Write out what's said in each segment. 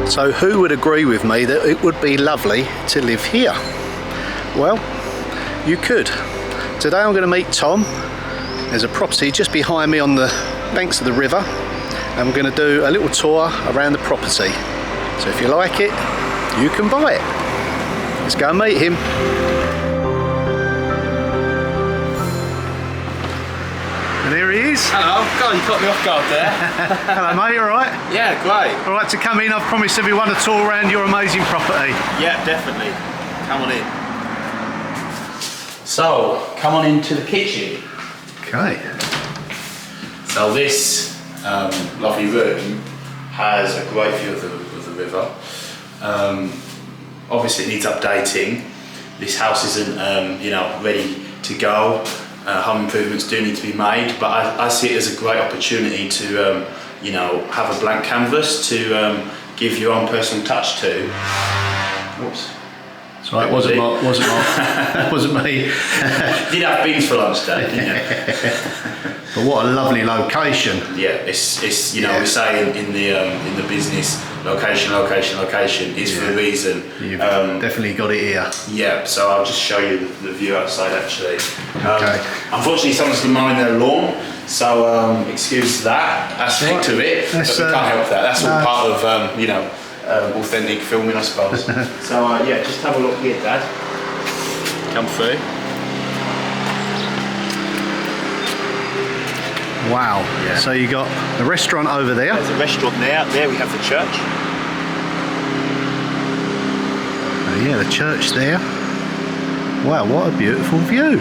So who would agree with me that it would be lovely to live here? Well, you could. Today I'm going to meet Tom. There's a property just behind me on the banks of the river, and we're going to do a little tour around the property. So if you like it, you can buy it. Let's go and meet him. And here he is. Hello. God, you caught me off guard there. Hello mate, alright? Yeah, great. Alright to come in, I've promised everyone a tour around your amazing property. Yeah, definitely. Come on in. So, come on into the kitchen. Okay. So this lovely room has a great view of the river. Obviously it needs updating. This house isn't ready to go. Home improvements do need to be made, but I see it as a great opportunity to have a blank canvas to give your own personal touch to. Whoops. So it wasn't me. You did have beans for lunch today, didn't you? But what a lovely location. Yeah, it's we say in the business, location is for a reason. You've definitely got it here. Yeah, so I'll just show you the view outside actually. Okay. Unfortunately, someone's been mowing their lawn, so excuse that. I stick to it, but we can't help that. That's all part of authentic filming, I suppose. So yeah, just have a look here, Dad. Come through. Wow. Yeah. So you got the restaurant over there. There's a restaurant there. There we have the church. Oh yeah, the church there. Wow, what a beautiful view.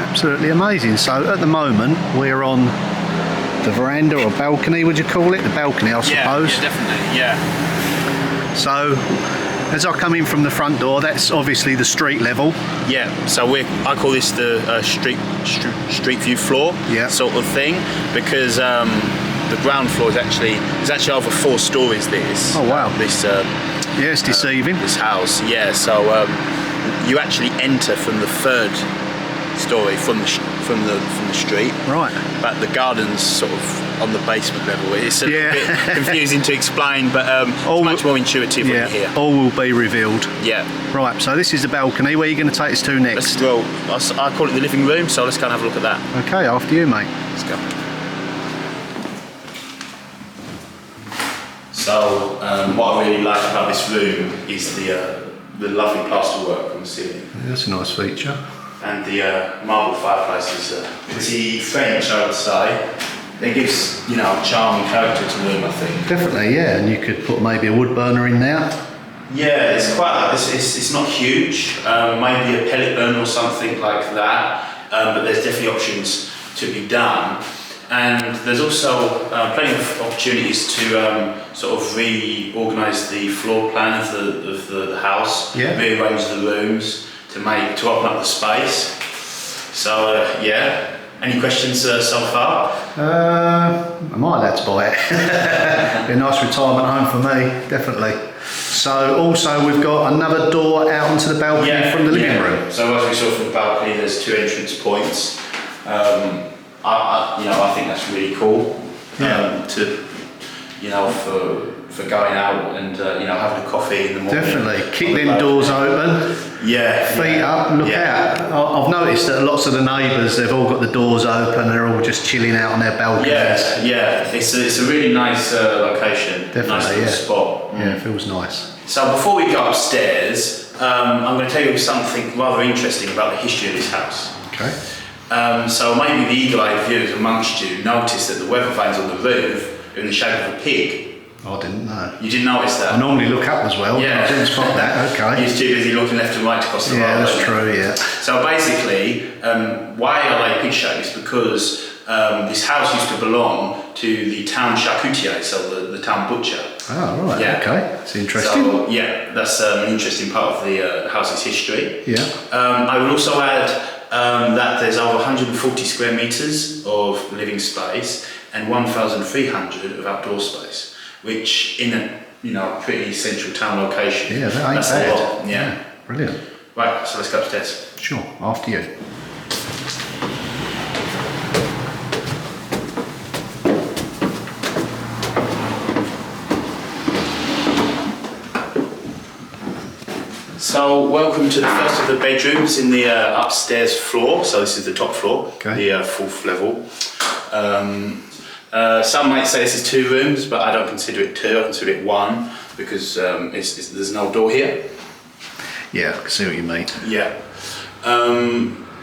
Absolutely amazing. So at the moment we're on the veranda or balcony, would you call it? The balcony, I suppose. Yeah, definitely, yeah. So as I come in from the front door, that's obviously the street level. Yeah, so I call this the street view floor sort of thing, because the ground floor is actually over 4 stories. This. Oh wow. Yeah, it's deceiving. This house, yeah. So you actually enter from the 3rd story from the street. Right. But the garden's sort of on the basement level. It's a little bit confusing to explain, but it's much more intuitive when you're here. All will be revealed. Yeah. Right, so this is the balcony. Where are you going to take us to next? I call it the living room, so let's go and have a look at that. Okay, after you, mate. Let's go. So, what I really like about this room is the lovely plasterwork on the ceiling. That's a nice feature. And the marble fireplace is pretty French, I would say. It gives, charm and character to the room, I think. Definitely, yeah. And you could put maybe a wood burner in there. Yeah, it's not huge. Maybe a pellet burner or something like that. But there's definitely options to be done. And there's also plenty of opportunities to sort of reorganise the floor plan of the house, rearrange the rooms to open up the space. So any questions so far? Am I allowed to buy it? Be a nice retirement home for me, definitely. So also we've got another door out onto the balcony from the living room. So as we saw from the balcony, there's 2 entrance points. I think that's really cool. For going out and having a coffee in the morning. Definitely, keep them doors open. Feet up, look out. I've noticed that lots of the neighbours, they've all got the doors open. They're all just chilling out on their balconies. Yeah. It's a really nice location. Definitely, nice little spot. Yeah, it feels nice. So before we go upstairs, I'm going to tell you something rather interesting about the history of this house. Okay. So maybe the eagle-eyed viewers amongst you noticed that the weather vanes on the roof are in the shape of a pig. I didn't know. You didn't notice that? I normally look up as well. Yeah. I didn't spot that. Okay. You're too busy looking left and right across the road. Yeah, that's true. Yeah. So basically, why are they pig shaped is because this house used to belong to the town charcutier, so the town butcher. Oh right. Yeah. Okay. It's interesting. So that's an interesting part of the house's history. Yeah. I would also add that there's over 140 square metres of living space and 1,300 of outdoor space, which in a pretty central town location. Yeah, that ain't that's bad. a lot. Yeah. Brilliant. Right, so let's go upstairs. Sure, after you. So welcome to the first of the bedrooms in the upstairs floor. So this is the top floor, the fourth level. Some might say this is 2 rooms, but I don't consider it 2. I consider it 1 because there's no door here. Yeah, I can see what you mean. Yeah.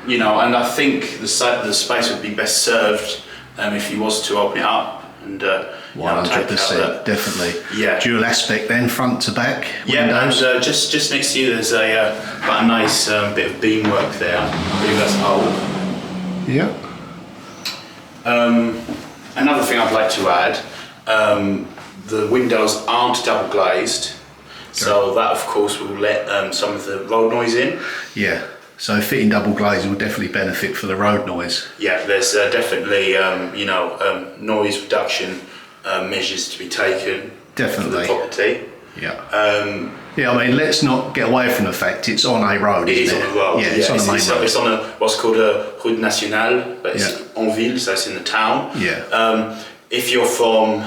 You know, and I think the space would be best served if you was to open it up and 100%, definitely. Yeah. Dual aspect then, front to back. Windows. And just next to you, there's quite a nice bit of beamwork there. I believe that's old. Yeah. Another thing I'd like to add: the windows aren't double glazed, so that of course will let some of the road noise in. Yeah. So fitting double glazing will definitely benefit for the road noise. Yeah, there's definitely noise reduction measures to be taken. Definitely. For the property. Yeah. Yeah, I mean, let's not get away from the fact it's on a road. It is on a road. Yeah, it's on a main road. It's on what's called a route nationale, but it's en ville, so it's in the town. Yeah. If you're from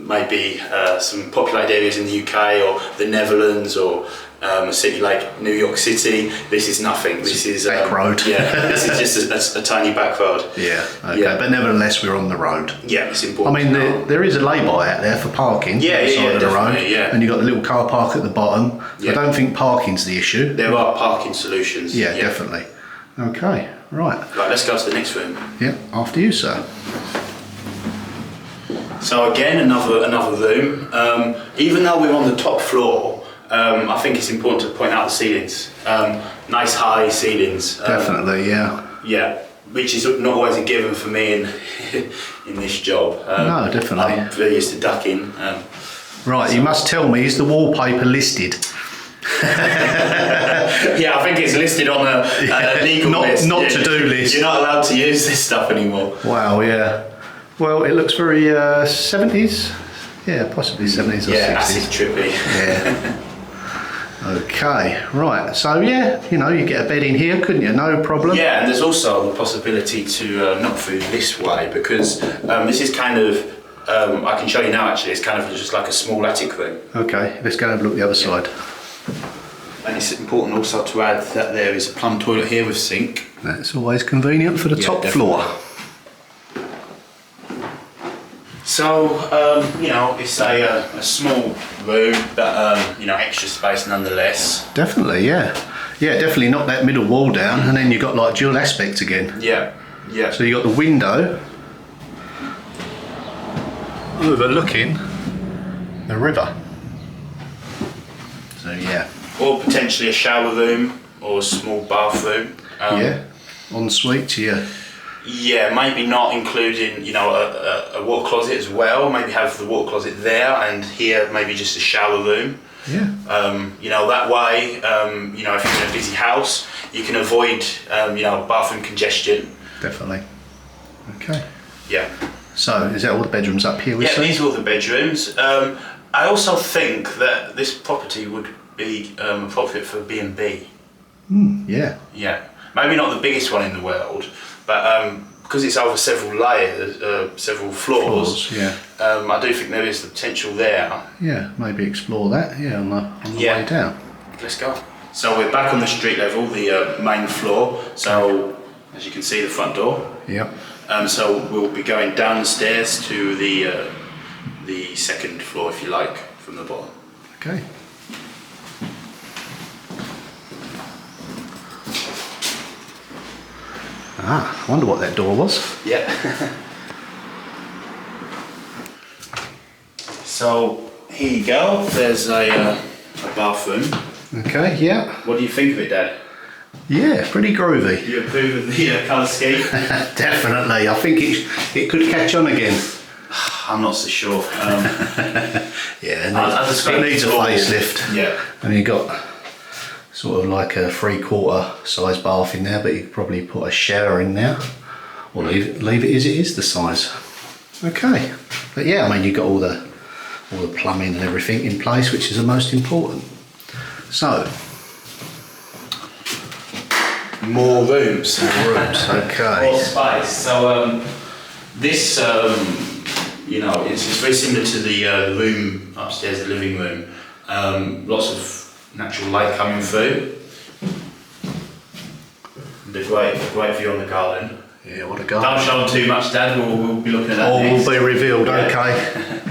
maybe some populated areas in the UK or the Netherlands or a city like New York City, this is nothing. This is back road. Yeah, this is just a tiny back road. Yeah, okay. Yeah. But nevertheless, we're on the road. Yeah, it's important. I mean, there is a lay-by out there for parking on the side of the road. Yeah. And you've got the little car park at the bottom. Yeah. I don't think parking's the issue. There are parking solutions. Yeah, definitely. Okay, right. Right, let's go to the next room. Yeah, after you, sir. So again, another room. Even though we're on the top floor, I think it's important to point out the ceilings. Nice high ceilings. Definitely, yeah. Yeah, which is not always a given for me in in this job. No, definitely. I'm very used to ducking. Right, you must tell me, is the wallpaper listed? Yeah, I think it's listed on a legal list. Not to-do list. You're not allowed to use this stuff anymore. Wow, yeah. Well, it looks very 70s. Yeah, possibly 70s or 60s. Yeah, acid trippy. Yeah. Okay, right. So yeah, you get a bed in here, couldn't you? No problem. Yeah, and there's also the possibility to knock through this way because this is kind of, I can show you now actually, it's kind of just like a small attic room. Okay, let's go and have a look at the other side. And it's important also to add that there is a plumb toilet here with sink. That's always convenient for the top definitely. floor. So, it's a small room, but, extra space nonetheless. Definitely, yeah. Yeah, definitely knock that middle wall down and then you've got like dual aspect again. Yeah, yeah. So you've got the window overlooking the river. So yeah. Or potentially a shower room or a small bathroom. Yeah, ensuite to you. Yeah, maybe not including, a water closet as well. Maybe have the water closet there and here maybe just a shower room. Yeah. That way, if you're in a busy house, you can avoid, bathroom congestion. Definitely. Okay. Yeah. So, is that all the bedrooms up here? Yeah, these are all the bedrooms. I also think that this property would be appropriate for B&B. Yeah. Yeah. Maybe not the biggest one in the world, but because it's over several layers, several floors, yeah. I do think there is the potential there. Yeah, maybe explore that, on the way down. Let's go. So we're back on the street level, the main floor. So, as you can see, the front door. Yep. So we'll be going down the stairs to the second floor, if you like, from the bottom. Okay. I wonder what that door was. Yeah. So here you go. There's a bathroom. Okay, yeah. What do you think of it, Dad? Yeah, pretty groovy. Do you approve of the colour scheme? Definitely. I think it could catch on again. I'm not so sure. Yeah, it needs a facelift. Yeah. And you've got sort of like a 3/4 size bath in there, but you could probably put a shower in there, or leave it as it is, the size. Okay, but yeah, I mean you've got all the plumbing and everything in place, which is the most important. So more rooms. Okay. More space. So this, it's very similar to the room upstairs, the living room. Lots of natural light coming through. The great view on the garden. Yeah, what a garden. Don't show them too much, Dad. We'll be looking at that. All next. will be revealed. Yeah. Okay.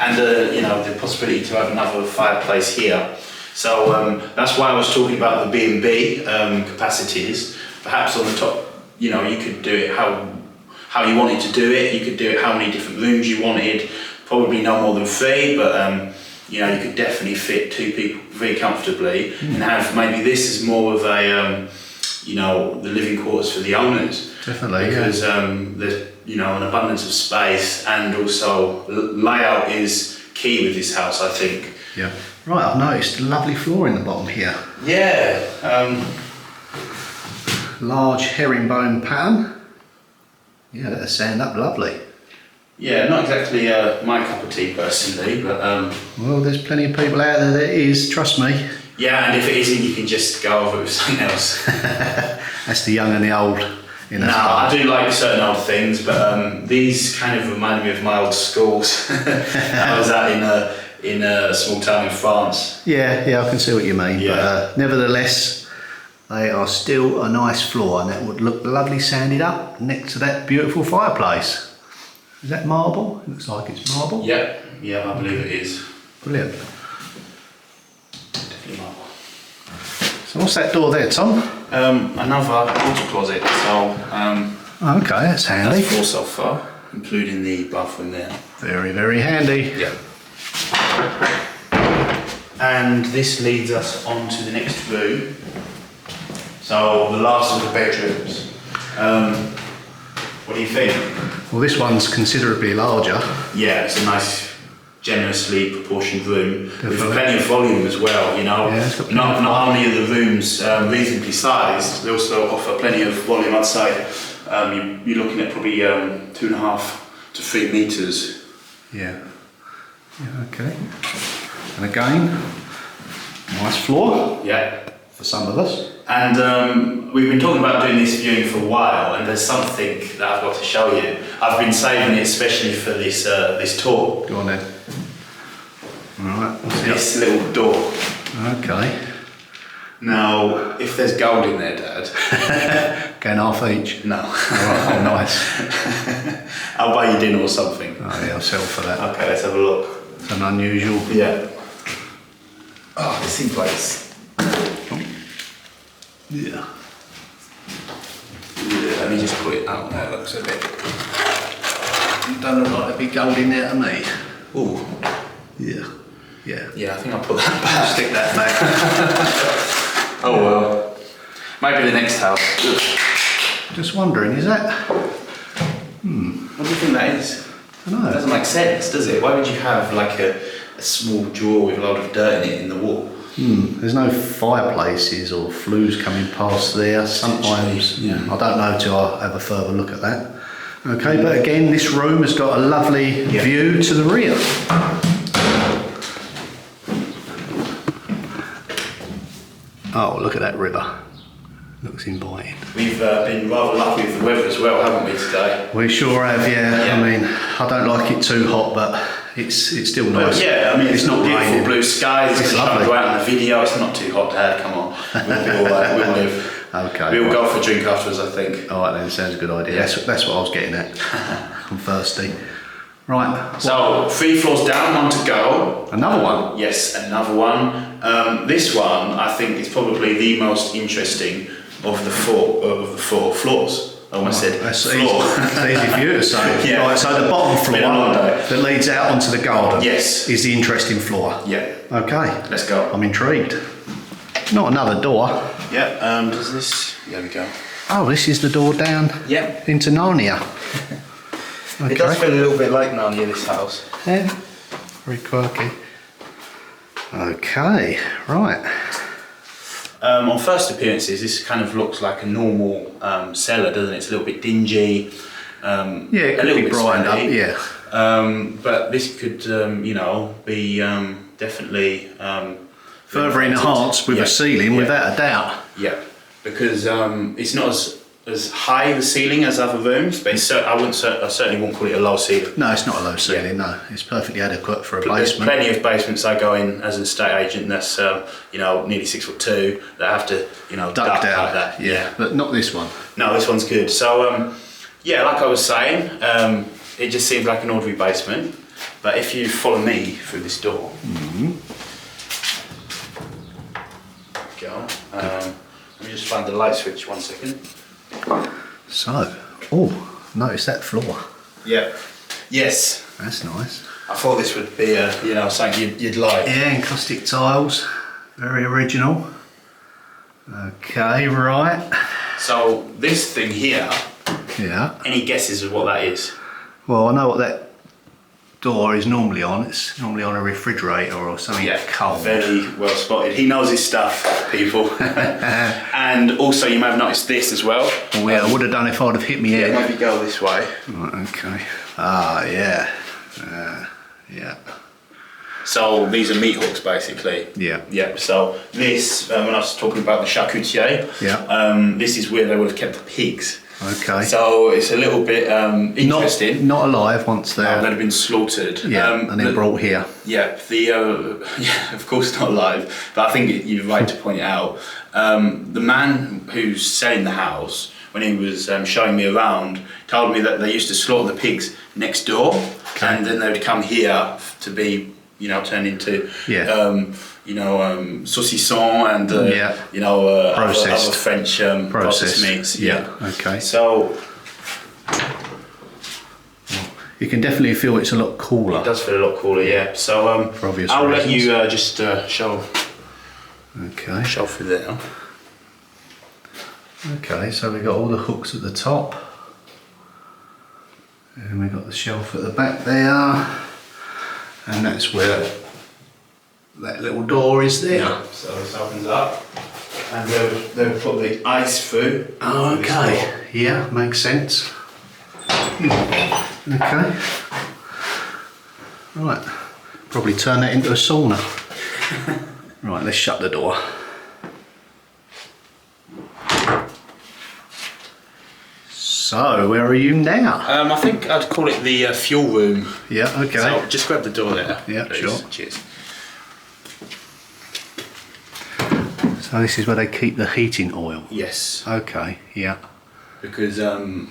And you know, the possibility to have another fireplace here. So that's why I was talking about the B&B capacities. Perhaps on the top, you know, you could do it how you wanted to do it. You could do it how many different rooms you wanted. Probably no more than 3, but you know, you could definitely fit 2 people very comfortably, and have maybe this is more of a you know, the living quarters for the owners. Definitely, because there's, you know, an abundance of space, and also layout is key with this house, I think. Yeah. Right, I've noticed lovely floor in the bottom here. Yeah. Large herringbone pattern. Yeah, that'll stand up lovely. Yeah, not exactly my cup of tea personally, but well, there's plenty of people out there that is, trust me. yeah, and if it isn't, you can just go over it with something else. That's the young and the old in No, I do like certain old things, but these kind of remind me of my old schools. I was out in a small town in France. Yeah, I can see what you mean. Yeah. But nevertheless, they are still a nice floor, and that would look lovely sanded up next to that beautiful fireplace. Is that marble? It looks like it's marble. Yeah, I believe it is. Brilliant. Definitely marble. So what's that door there, Tom? Another water closet. So Okay, that's handy. that's 4 so far, including the bathroom there. Very, very handy. Yeah. And this leads us on to the next room. So the last of the bedrooms. What do you think? Well, this one's considerably larger. Yeah, it's a nice, generously proportioned room with Definitely. plenty of volume as well. You know, Yeah, it's got plenty of not only are the rooms reasonably sized, they also offer plenty of volume outside. You're looking at probably 2.5 to 3 meters. Yeah. Yeah, okay. And again, nice floor Yeah. for some of us. And we've been talking about doing this viewing for a while, and there's something that I've got to show you. I've been saving it especially for this this tour. Go on then. Alright, what's This little door. Okay. Now, if there's gold in there, Dad. Going half each. No. Alright, oh nice. I'll buy you dinner or something. Oh yeah, I'll sell for that. Okay, let's have a look. It's an unusual. Yeah. Oh, this in place. Yeah. Yeah, let me just put it out there. Looks a bit. Don't look like there'd be gold in there to me. Ooh. Yeah. Yeah. Yeah, I think I'll put that back. Stick that back. Oh well. Maybe the next house. Just wondering, is that? What do you think that is? I don't It know. doesn't make sense, does it? Why would you have like a small drawer with a lot of dirt in it in the wall? There's no fireplaces or flues coming past there. Sometimes, Yeah. I don't know till I have a further look at that. Okay, but again, this room has got a lovely view to the rear. Oh, look at that river. Looks inviting. We've been rather lucky with the weather as well, haven't we, today? We sure have, yeah. Yeah. I mean, I don't like it too hot, but it's still nice. Yeah, I mean, it's not beautiful raining. blue skies. It's It's going lovely. to go out in the video. It's not too hot, Dad. Come on, we'll be all right. We'll live. Okay. We'll go for a drink afterwards, I think. All right then, sounds a good idea. Yeah. That's what I was getting at. I'm thirsty. Right, So 3 floors down, 1 to go. another one. Yes, another one. This one, I think, is probably the most interesting of the four floors. I almost said That's floor. easy, easy for you to say. Yeah. Right, so the bottom floor Been a long day. that leads out onto the garden Yes. is the interesting floor. Yeah, Okay, let's go. I'm intrigued. Not another door. Yeah, does this... There we go. Oh, this is the door down Yeah. into Narnia. Okay. It does feel a little bit like Narnia, this house. Yeah, very quirky. Okay, right. On first appearances, this kind of looks like a normal cellar, doesn't it? It's a little bit dingy. Yeah, it a could little be bit brightened up, smelly. yeah. But this could, you know, be definitely Further renovated. enhanced with Yeah. a ceiling, Yeah. without a doubt. Yeah, because it's not as as high the ceiling as other rooms, but it's, I certainly wouldn't call it a low ceiling. No, it's not a low ceiling. No, it's perfectly adequate for a There's basement. plenty of basements I go in as an estate agent that's nearly 6'2" that have to duck down. like that. Yeah, but not this one. No, this one's good. So yeah, like I was saying, it just seems like an ordinary basement. But if you follow me through this door, go. Let me just find the light switch 1 second. So, notice that floor. Yeah. Yes. That's nice. I thought this would be something you'd like. Yeah, encaustic tiles, very original. Okay, right. So this thing here, Yeah. any guesses of what that is? Well, I know what that door is normally on. It's normally on a refrigerator or something cold. Very well spotted. He knows his stuff, people. And also, you may have noticed this as well. Oh yeah, I would have done if I'd have hit me head. Maybe go this way. Right, okay. Ah, yeah. Yeah. So these are meat hooks, basically. Yeah. Yeah. So this, when I was talking about the charcutier, this is where they would have kept the pigs. Okay. So it's a little bit interesting. Not alive once they're... They'd have been slaughtered. Yeah, and then brought here. Yeah, yeah, of course not alive, but I think you're right to point it out. The man who's selling the house, when he was showing me around, told me that they used to slaughter the pigs next door, and then they would come here to be, turned into, saucisson and processed. other French processed meats. Yeah. Okay. So you can definitely feel it's a lot cooler. it does feel a lot cooler, yeah. So For obvious I'll let reasons. you just show through there. Okay, so we've got all the hooks at the top. And we've got the shelf at the back there. And that's where that little door is there. So this opens up, and they'll put the ice through. Oh, okay. Yeah, makes sense. Okay. Right. Probably turn that into a sauna. Right, let's shut the door. So, where are you now? I think I'd call it the fuel room. Yeah, okay. So just grab the door there. Yeah, please. sure. Cheers. So this is where they keep the heating oil. Yes, Okay, yeah. because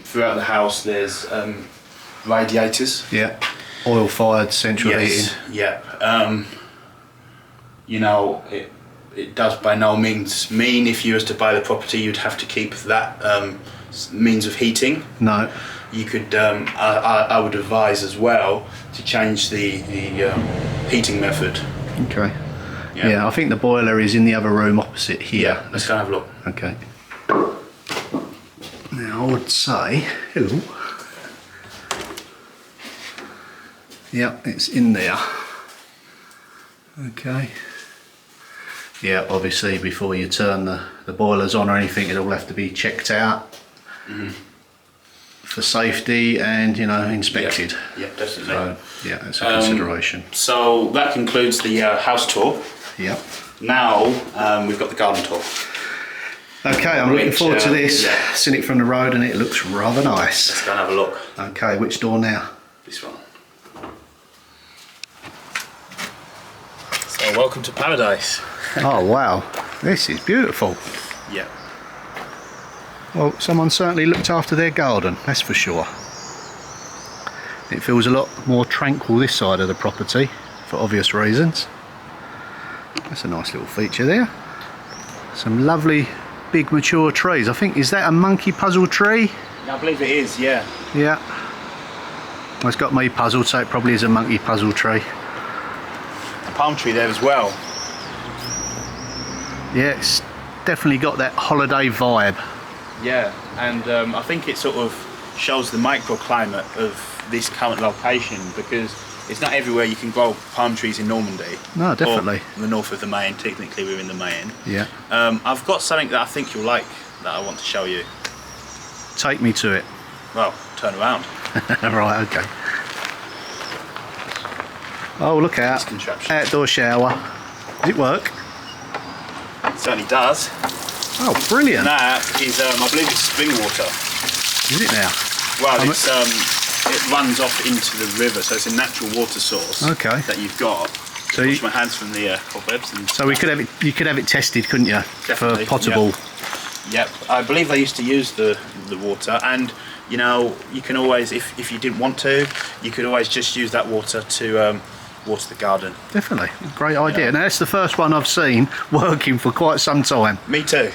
throughout the house there's radiators. Yeah. Oil fired central heating. Yeah. It does by no means mean if you was to buy the property you'd have to keep that means of heating. No. You could, I would advise as well to change the heating method. Okay. Yeah, I think the boiler is in the other room opposite here. Yeah, let's go and have a look. Okay. Now I would say, hello. Yeah, it's in there. Okay. Yeah, obviously before you turn the boilers on or anything, it'll have to be checked out for safety and, inspected. Yeah, definitely. So, yeah, that's a consideration. So that concludes the house tour. Yeah. Now we've got the garden tour. Okay, I'm looking forward to this. yeah. Seen it from the road and it looks rather nice. Let's go and have a look. Okay, which door now? This one. So welcome to paradise. Oh wow, this is beautiful. Yeah. Well, someone certainly looked after their garden, that's for sure. It feels a lot more tranquil this side of the property, for obvious reasons. That's a nice little feature there. Some lovely big mature trees. I think, is that a monkey puzzle tree? I believe it is, yeah. Yeah. Well, it's got me puzzled, so it probably is a monkey puzzle tree. A palm tree there as well. Yeah, it's definitely got that holiday vibe. Yeah, and I think it sort of shows the microclimate of this current location, because it's not everywhere you can grow palm trees in Normandy. No, definitely. Or the north of the Main, technically we're in the Main. Yeah. I've got something that I think you'll like that I want to show you. Take me to it. Well, turn around. Right, okay. Oh, look out. Contraption. Outdoor shower. Does it work? It certainly does. Oh, brilliant. That is, I believe it's spring water. Is it now? Well, it runs off into the river, so it's a natural water source. Okay. That you've got. So wash my hands from the cobwebs. And so we could have it. You could have it tested, couldn't you? Definitely, for potable. Yep. I believe they used to use the water, and you know, you can always, if you didn't want to, you could always just use that water to water the garden. Definitely, great idea. Yeah. Now that's the first one I've seen working for quite some time. Me too.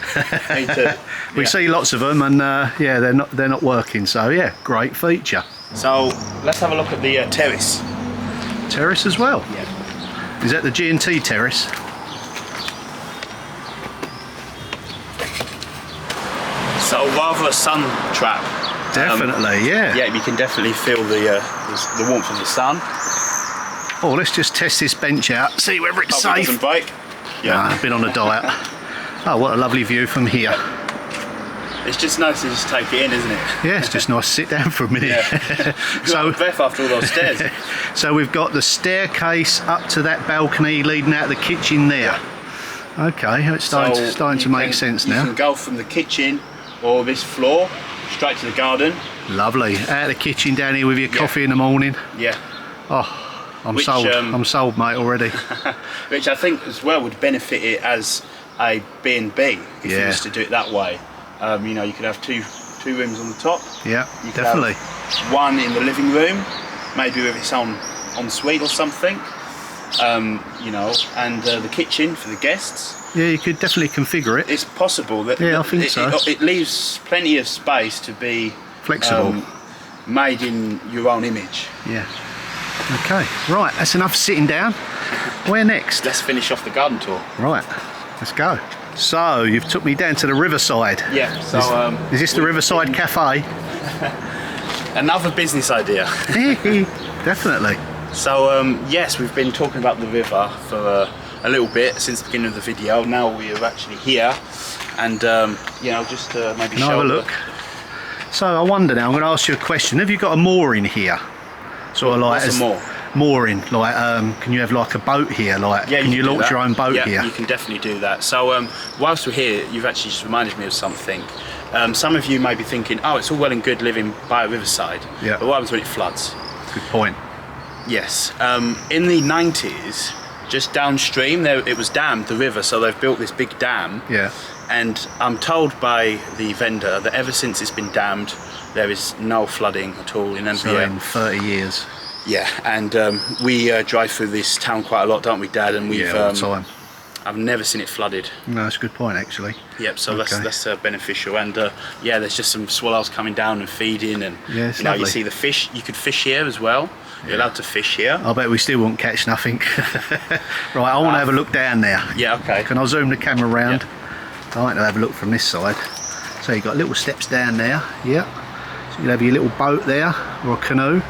Me too. We see lots of them, and yeah, they're not working. So yeah, great feature. So let's have a look at the terrace. Terrace as well. Yeah. Is that the G&T terrace? So rather a sun trap. Definitely, yeah. Yeah, you can definitely feel the warmth of the sun. Oh, let's just test this bench out, see whether it's Hope it safe. doesn't break. Yeah. I've been on a diet. Oh, what a lovely view from here. It's just nice to just take it in, isn't it? Yeah, it's just nice to sit down for a minute. Yeah. So, breath after all those stairs. So we've got the staircase up to that balcony leading out of the kitchen there. Okay, it's starting to make sense now. You can go from the kitchen or this floor straight to the garden. Lovely. Out of the kitchen down here with your coffee in the morning. Yeah. Oh, I'm sold. I'm sold, mate, already. Which I think as well would benefit it as a B&B if you was to do it that way. You know, you could have two rooms on the top. Yeah, you could definitely. Have one in the living room, maybe with its own ensuite or something. You know, and the kitchen for the guests. Yeah, you could definitely configure it. It's possible that. Yeah, I think so. It leaves plenty of space to be flexible, made in your own image. Yeah. Okay. Right. That's enough sitting down. Where next? Let's finish off the garden tour. Right. Let's go. So you've took me down to the riverside. Yeah. So is this the Riverside Cafe? Another business idea. Definitely. So yes, we've been talking about the river for a little bit since the beginning of the video. Now we are actually here, and you know, just to maybe show have a look. So I wonder now. I'm going to ask you a question. Have you got a mooring here? Sort of like what's a moor? Mooring, like can you have like a boat here? Like, yeah, can you launch your own boat here? Yeah, you can definitely do that. So whilst we're here, you've actually just reminded me of something. Some of you may be thinking, oh, it's all well and good living by a riverside, yeah, but what happens when it floods? Good point. Yes, in the 90s, just downstream, it was dammed, the river, so they've built this big dam. Yeah. And I'm told by the vendor that ever since it's been dammed, there is no flooding at all in MPM. So in 30 years. Yeah, and we drive through this town quite a lot, don't we, Dad? And we've all the time. I've never seen it flooded. No, that's a good point, actually. Yep, so that's beneficial. And yeah, there's just some swallows coming down and feeding, and yeah, it's you know, lovely. you see the fish. You could fish here as well. You're allowed to fish here. I bet we still won't catch nothing. Right, I want to have a look down there. Yeah, okay. Can I zoom the camera round? Yeah. I like to have a look from this side. So you've got little steps down there. Yeah. So you'll have your little boat there, or a canoe.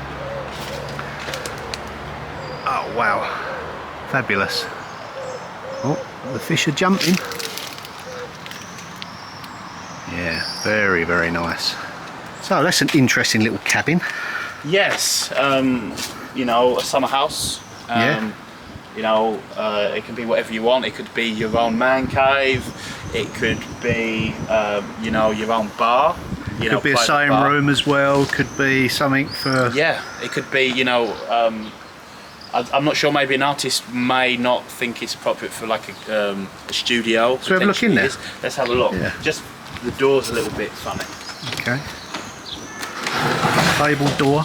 Oh wow, fabulous. Oh, the fish are jumping. Yeah, very, very nice. So that's an interesting little cabin. Yes, you know, a summer house. Yeah. You know, it can be whatever you want. It could be your own man cave. It could be, you know, your own bar. You know, could be a sewing room as well. Could be something for. Yeah, it could be. You know, I'm not sure. Maybe an artist may not think it's appropriate for like a studio. So have a look in there. Let's have a look. Yeah. Just the door's a little bit funny. Okay. Table door.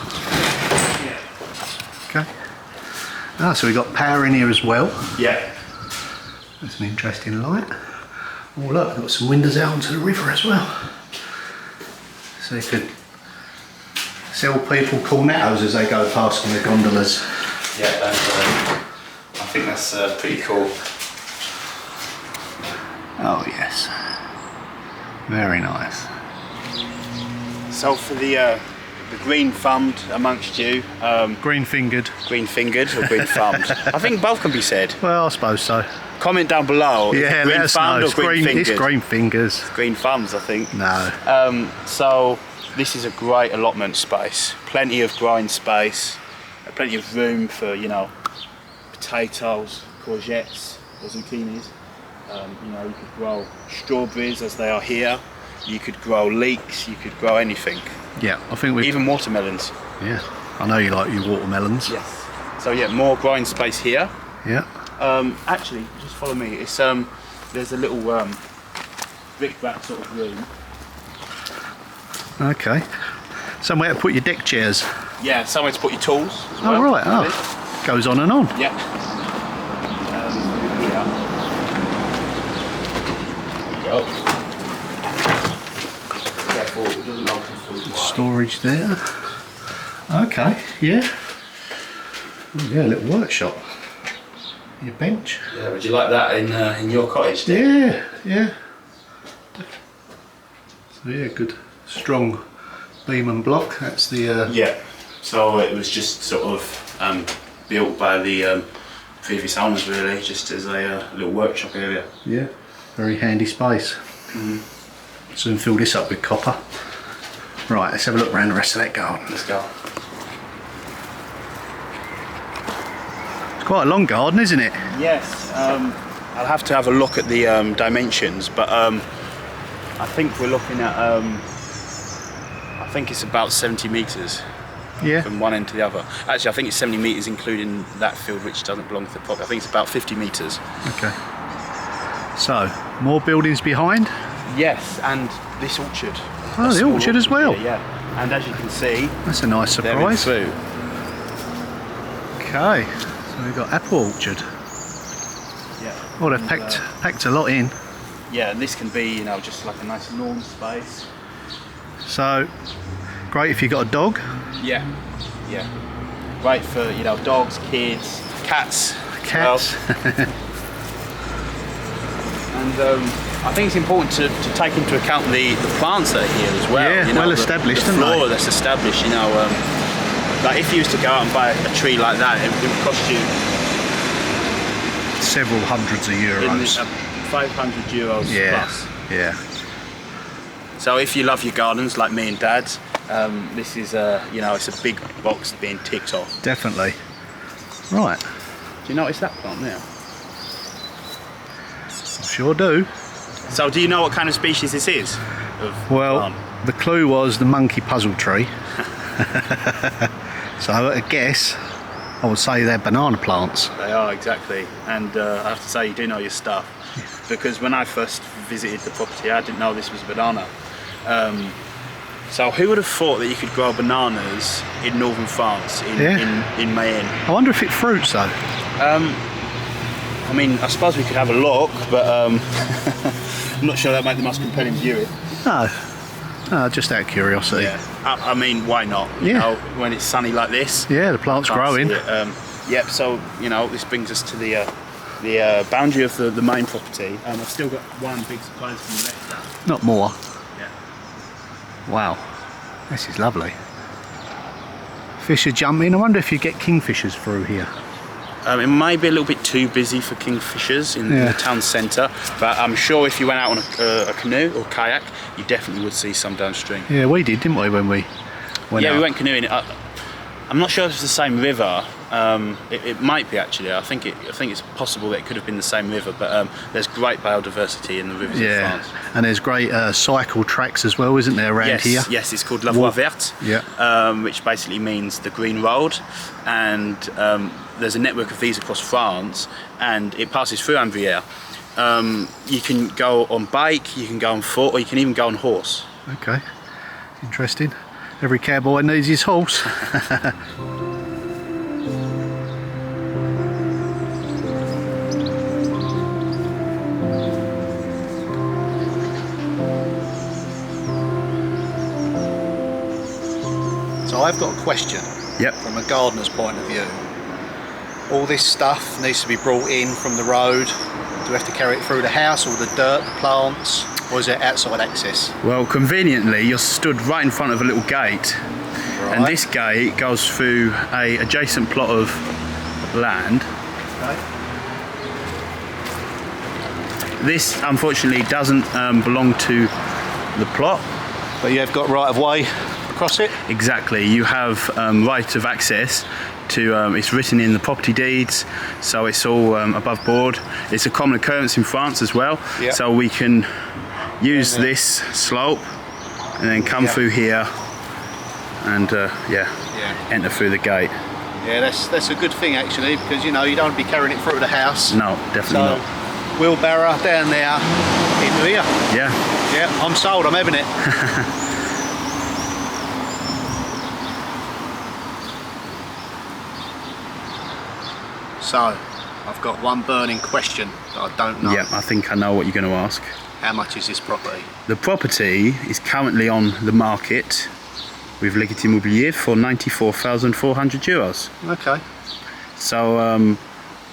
Yeah. Okay. Ah, so we've got power in here as well. Yeah. That's an interesting light. Oh look, we've got some windows out onto the river as well. So you could sell people cornettos as they go past on the gondolas. Yeah, I think that's pretty cool. Oh yes. Very nice. So for the green thumbed amongst you, Green fingered. green fingered or green thumbed? I think both can be said. Well, I suppose so. Comment down below. Yeah, green let us thumbed know. or green fingered? It's green fingers. Green thumbs, I think. No. So this is a great allotment space. Plenty of growing space. Plenty of room for, you know, potatoes, courgettes, or zucchinis. You know, you could grow strawberries as they are here. You could grow leeks, you could grow anything. Yeah, I think we Even watermelons. Yeah, I know you like your watermelons. Yes. So yeah, more growing space here. Yeah. Actually, just follow me. It's there's a little brick-bat sort of room. Okay. Somewhere to put your deck chairs. Yeah, somewhere to put your tools. As Oh well, right. really. Oh, goes on and on. Yeah. Here. There you go. Careful, it doesn't lock the food. Storage there. Okay. Yeah. Oh, yeah, a little workshop. Your bench. Yeah, would you like that in your cottage? Yeah. Yeah. So yeah, good, strong beam and block. That's the. Yeah. So it was just sort of built by the previous owners, really, just as a little workshop area. Yeah. Very handy space. Soon fill this up with copper. Right, let's have a look around the rest of that garden. Let's go. It's quite a long garden, isn't it? Yes. I'll have to have a look at the dimensions, but I think we're looking at. I think it's about 70 metres. Yeah. From one end to the other. Actually, I think it's 70 metres including that field which doesn't belong to the property. I think it's about 50 metres. Okay. So, more buildings behind? Yes, and this orchard. Oh, the orchard as well. Here, yeah. And as you can see, That's a nice they're in surprise. through. Okay, so we've got apple orchard. Yeah. Oh, they've And, packed a lot in. Yeah, and this can be, you know, just like a nice lawn space. So, great if you've got a dog. Yeah. Yeah. Great for, you know, dogs, kids, cats. Cats. And I think it's important to take into account the plants that are here as well. Yeah, you know, well established, the aren't they? flora that's established, you know. Like if you used to go out and buy a tree like that, it would cost you Several hundreds of euros. 500 euros Yeah, plus. yeah. So if you love your gardens like me and Dad, this is you know, it's a big box being ticked off. Definitely. Right, Do you notice that plant there? sure do. So do you know what kind of species this is? Well, plant? the clue was the monkey puzzle tree. So I guess I would say they're banana plants. They are, exactly. And I have to say, you do know your stuff. Because when I first visited the property, I didn't know this was a banana. So who would have thought that you could grow bananas in northern France, in Mayenne? I wonder if it fruits though. I mean, I suppose we could have a look, but I'm not sure that'd make the most compelling view. No, just out of curiosity. Yeah. I mean, why not? You Yeah. know, when it's sunny like this. Yeah, the plant's Can't growing. see it. Yep, so, you know, this brings us to the boundary of the main property. I've still got one big surprise from the left. Not more. Yeah. Wow, this is lovely. Fish are jumping. I wonder if you get kingfishers through here. It may be a little bit too busy for kingfishers in Yeah. the town centre, but I'm sure if you went out on a canoe or kayak, you definitely would see some downstream. Yeah, we did, didn't we, when we went out? We went canoeing. I'm not sure if it's the same river. It might be actually. I think it's possible that it could have been the same river, but there's great biodiversity in the rivers of Yeah, France. and there's great cycle tracks as well, isn't there, around here? Yes, it's called La Voie Verte, Yeah. which basically means the green road, and there's a network of these across France, and it passes through Ambrières. You can go on bike, you can go on foot, or you can even go on horse. Okay, interesting. Every cowboy needs his horse. So I've got a question. Yep. From a gardener's point of view. All this stuff needs to be brought in from the road. Do we have to carry it through the house, all the dirt, the plants, or is it outside access? Well, conveniently, you're stood right in front of a little gate, and this gate goes through a adjacent plot of land. Okay. This, unfortunately, doesn't belong to the plot. But you have got right of way across it? Exactly, you have right of access to, it's written in the property deeds, so it's all above board. It's a common occurrence in France as well, Yeah. so we can use this slope and then come through here and enter through the gate. Yeah, that's a good thing actually, because you know you don't want to be carrying it through the house. No, definitely not. Wheelbarrow down there into here. Yeah. Yeah, I'm sold. I'm having it. So, I've got one burning question that I don't know. Yeah, I think I know what you're going to ask. How much is this property? The property is currently on the market with Legit Immobilier for 94,400 euros. Okay. So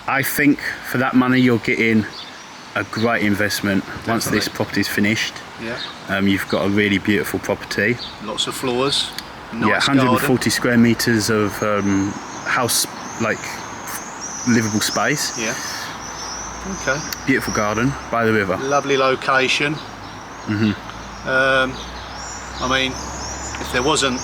I think for that money you're getting a great investment. Definitely. Once this property is finished. Yeah. You've got a really beautiful property. Lots of floors. Nice Yeah, 140 garden. square meters of house, like livable space. Yeah. Okay. Beautiful garden by the river. Lovely location. I mean, if there wasn't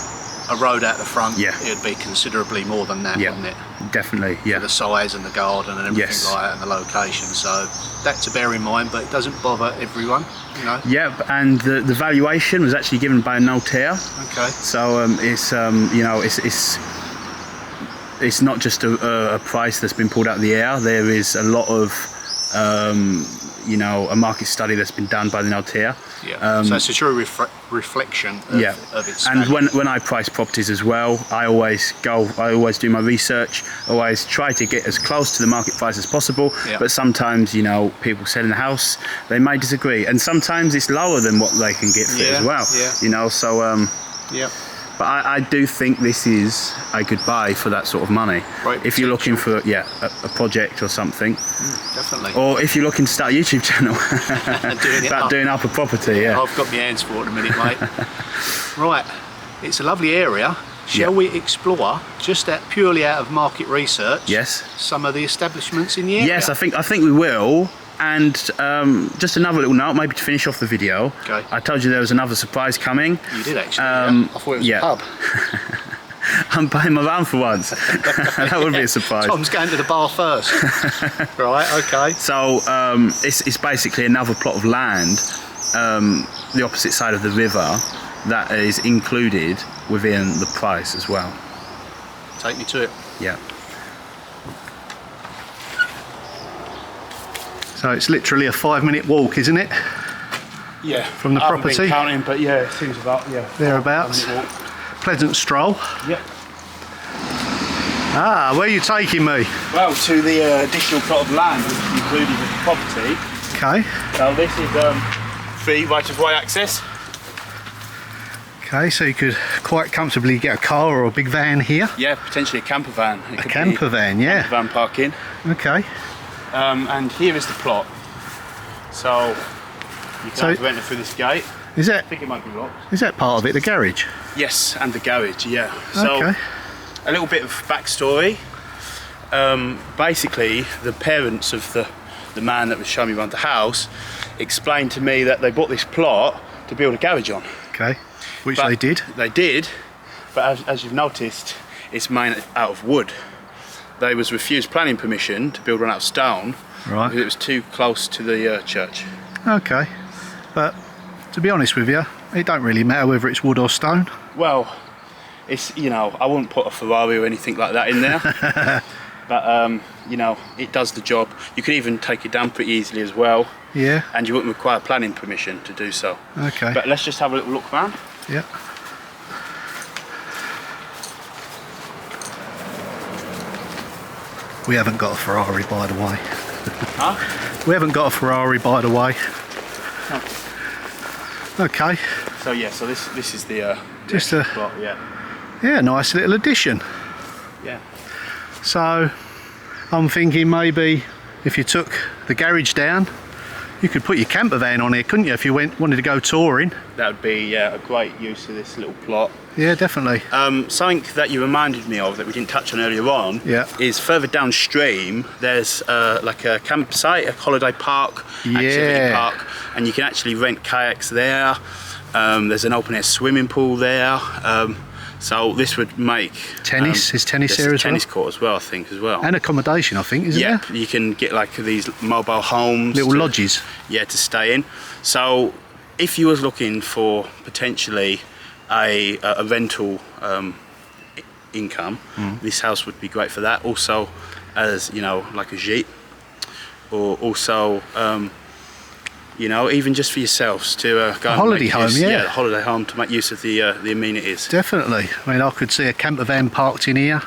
a road out the front, Yeah. it'd be considerably more than that, Yeah, wouldn't it? definitely. For Yeah, the size and the garden and everything Yes. like that and the location. So that to bear in mind, but it doesn't bother everyone, you know. yeah, and the valuation was actually given by a notaire. Okay. So it's you know it's not just a price that's been pulled out of the air. There is a lot of you know, a market study that's been done by the notaire. Yeah. So it's a true reflection of its and value. when I price properties as well, I always do my research, always try to get as close to the market price as possible. Yeah. But sometimes, you know, people selling the house, they may disagree, and sometimes it's lower than what they can get for it as well. Yeah. You know, so Yeah. but I do think this is a good buy for that sort of money. Great if you're looking potential. for a project or something, Definitely. or if you're looking to start a YouTube channel Doing it about up. doing up a property, yeah. I've got my hands for it in a minute, mate. Right, it's a lovely area. Shall Yeah. we explore, just purely out of market research, Yes. some of the establishments in the area? Yes, I think we will. And just another little note, maybe to finish off the video. Okay. I told you there was another surprise coming. You did actually. Um, I thought it was yeah. a pub. I'm buying my van for once. That would be a surprise. Tom's going to the bar first. Right, okay. So it's basically another plot of land, the opposite side of the river, that is included within the price as well. Take me to it. Yeah. So it's literally a 5-minute walk, isn't it? Yeah. From the I haven't been property? counting, but yeah, it seems about Thereabouts. 5 minute walk. Pleasant stroll. Yep. Ah, where are you taking me? Well, to the additional plot of land which is included with the property. Okay. So this is free right of way access. Okay, so you could quite comfortably get a car or a big van here. Yeah, potentially a camper van. It A could camper be van, yeah. van parking. Okay. And here is the plot. So you can So- have to enter through this gate. Is I that think it might be locked. part of it, the garage? Yes, and the garage, yeah. So Okay. a little bit of backstory. Basically, the parents of the man that was showing me around the house explained to me that they bought this plot to build a garage on. Okay. Which But they did. They did, but as you've noticed, it's made out of wood. They was refused planning permission to build one out of stone Right. because it was too close to the church. Okay. But to be honest with you, it don't really matter whether it's wood or stone. Well, it's, you know, I wouldn't put a Ferrari or anything like that in there. But, you know, it does the job. You could even take it down pretty easily as well. Yeah. And you wouldn't require planning permission to do so. Okay. But let's just have a little look around. Yeah. We haven't got a Ferrari, by the way. Huh? We haven't got a Ferrari, by the way. No. Okay. So yeah, so this is the Just a plot, yeah. nice little addition. Yeah. So I'm thinking maybe if you took the garage down, you could put your camper van on here, couldn't you, if you wanted to go touring? That would be a great use of this little plot. Yeah, definitely. Something that you reminded me of that we didn't touch on earlier on is further downstream there's like a campsite, a holiday park, activity park, and you can actually rent kayaks there. There's an open air swimming pool there. So this would make Tennis, is tennis there's there a as well? tennis court as well, I think, as well. And accommodation, I think, isn't Yeah, there? you can get like these mobile homes. Little lodges. Yeah, to stay in. So if you was looking for potentially a rental income, this house would be great for that. Also, as you know, like a gîte, or also you know, even just for yourselves to go holiday home, yeah, holiday home, to make use of the amenities. Definitely. I mean, I could see a camper van parked in here.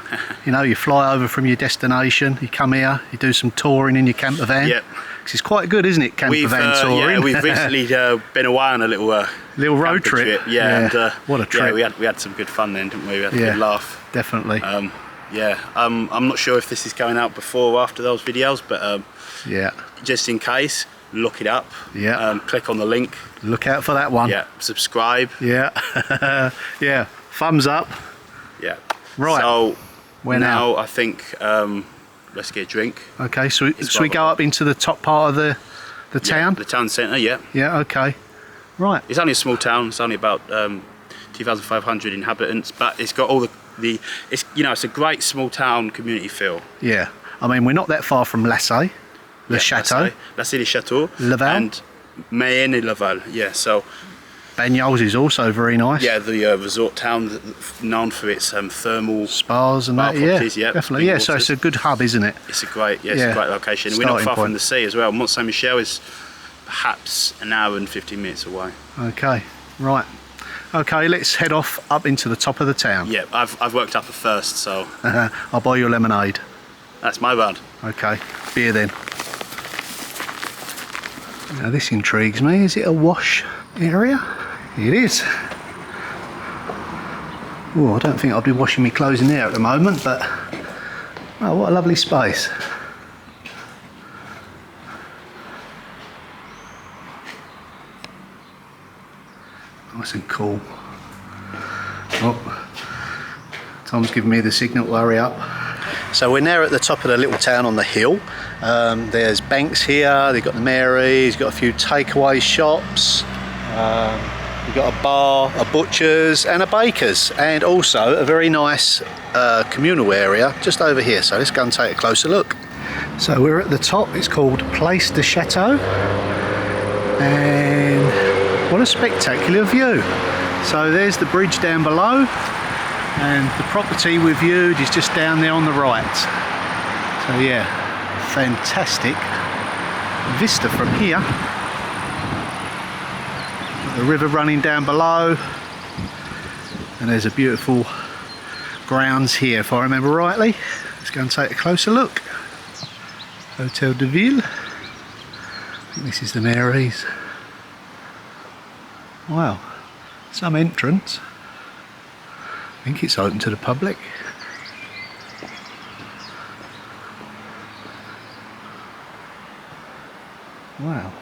You know, you fly over from your destination, you come here, you do some touring in your camper van. Yep. Because it's quite good, isn't it, camper van touring? Yeah, we've recently been away on a little road trip. Yeah, and what a trip! Yeah, we had some good fun then, didn't we? We had a good laugh. Definitely. I'm not sure if this is going out before or after those videos, but yeah, just in case, look it up. Yeah. Click on the link. Look out for that one. Yeah. Subscribe. Yeah. Yeah. Thumbs up. Yeah. Right. So now I think let's get a drink. Okay. So we go up into the top part of the town? The town centre. Yeah. Yeah. Okay. Right. It's only a small town. It's only about 2,500 inhabitants, but it's got all the it's, you know, it's a great small town community feel. Yeah. I mean, we're not that far from Lassay. Le Chateau. Lassay le Chateau. Laval. And Mayenne et Laval, yeah, so... Bagnols is also very nice. Yeah, the resort town known for its thermal... spas and that, yeah, definitely. Yeah, so it's a good hub, isn't it? It's a great, it's a great location. We're not far from the sea as well. Mont Saint-Michel is perhaps an hour and 15 minutes away. Okay, right. Okay, let's head off up into the top of the town. Yeah, I've worked up at first, so... I'll buy you a lemonade. That's my bad. Okay, beer then. Now this intrigues me. Is it a wash area? It is. Oh, I don't think I'll be washing my clothes in there at the moment, but oh, what a lovely space. Nice and cool. Oh, Tom's giving me the signal to hurry up. So we're now at the top of the little town on the hill. There's banks here, they've got the Mary's, got a few takeaway shops, we've got a bar, a butcher's and a baker's, and also a very nice communal area just over here. So let's go and take a closer look. So we're at the top, it's called Place de Chateau, and what a spectacular view. So there's the bridge down below, and the property we viewed is just down there on the right. So yeah, fantastic vista from here. Got the river running down below, and there's a beautiful grounds here, if I remember rightly. Let's go and take a closer look. Hotel de Ville. I think this is the Mary's. Wow, some entrance. I think it's open to the public. Wow.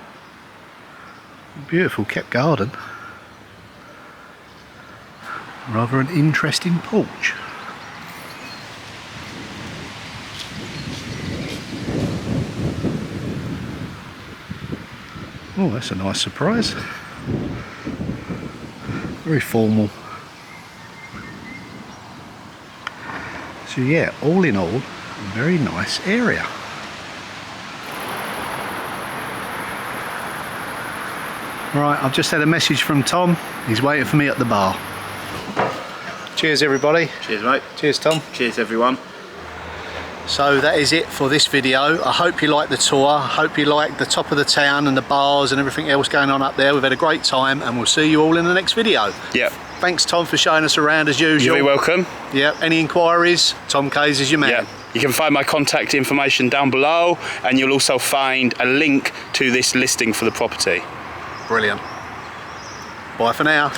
Beautiful kept garden. Rather an interesting porch. Oh, that's a nice surprise. Very formal. So yeah, all in all, a very nice area. Right, I've just had a message from Tom. He's waiting for me at the bar. Cheers everybody. Cheers mate. Cheers Tom. Cheers everyone. So that is it for this video. I hope you liked the tour. I hope you liked the top of the town and the bars and everything else going on up there. We've had a great time, and we'll see you all in the next video. Yep. Thanks Tom for showing us around as usual. You're very welcome. Yeah, any inquiries, Tom Kays is your man. Yeah. You can find my contact information down below, and you'll also find a link to this listing for the property. Brilliant. Bye for now.